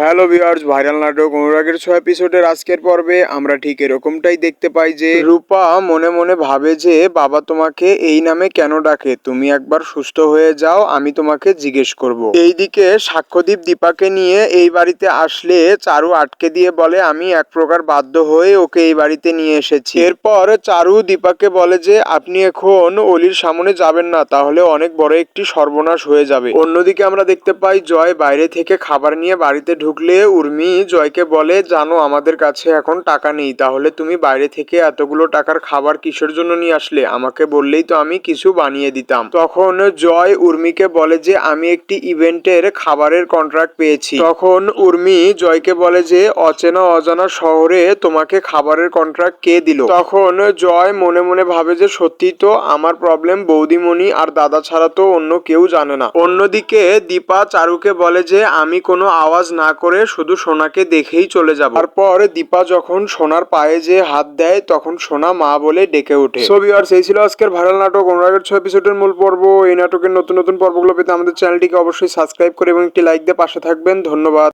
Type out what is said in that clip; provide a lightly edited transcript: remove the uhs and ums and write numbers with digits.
Hello viewers, viral নাটক অনুরাগের ৬ এপিসোডের আজকের পর্বে আমরা ঠিক এরকমটাই দেখতে পাই যে রূপা মনে মনে ভাবে যে বাবা তোমাকে এই নামে কেন ডাকে, তুমি একবার সুস্থ হয়ে যাও, আমি তোমাকে জিজ্ঞেস করব। এইদিকে সাক্ষ্যদীপ দীপাকে নিয়ে এই বাড়িতে আসলে চারু আটকে দিয়ে বলে আমি এক প্রকার বাধ্য হয়ে ওকে এই বাড়িতে নিয়ে এসেছি। এরপর চারু দীপাকে বলে যে আপনি এখন অলির সামনে যাবেন না, তাহলে অনেক বড় একটি সর্বনাশ হয়ে যাবে। অন্যদিকে আমরা দেখতে পাই জয় বাইরে থেকে খাবার নিয়ে বাড়িতে ঢুকলে উর্মি জয়কে বলে জানো আমাদের কাছে এখন টাকা নেই, তাহলে তুমি বাইরে থেকে এতগুলো টাকার খাবার কিসের জন্য নিয়ে আসলে, আমাকে বললেই তো আমি কিছু বানিয়ে দিতাম। তখন জয় উর্মিকে বলে যে আমি একটি ইভেন্টের খাবারের কন্ট্রাক্ট পেয়েছি। তখন উর্মি জয়কে বলে যে অচেনা অজানা শহরে তোমাকে খাবারের কন্ট্রাক্ট কে দিল। তখন জয় মনে মনে ভাবে যে সত্যি তো আমার প্রবলেম বৌদিমণি আর দাদা ছাড়া তো অন্য কেউ জানে না। অন্যদিকে দীপা চারুকে বলে যে আমি কোনো আওয়াজ না করে শুধু সোনাকে দেখেই চলে যাব। তারপর দীপা যখন সোনার পায়ে যে হাত দেয় তখন সোনা মা বলে ডেকে ওঠে। সো ভিউয়ার্স, এই ছিল আজকের ভাইরাল নাটক অনুরাগের ৬ এপিসোডের মূল পর্ব। এই নাটকের নতুন নতুন পর্বগুলো পেতে আমাদের চ্যানেলটিকে অবশ্যই সাবস্ক্রাইব করে এবং একটি লাইক দিয়ে পাশে থাকবেন। ধন্যবাদ।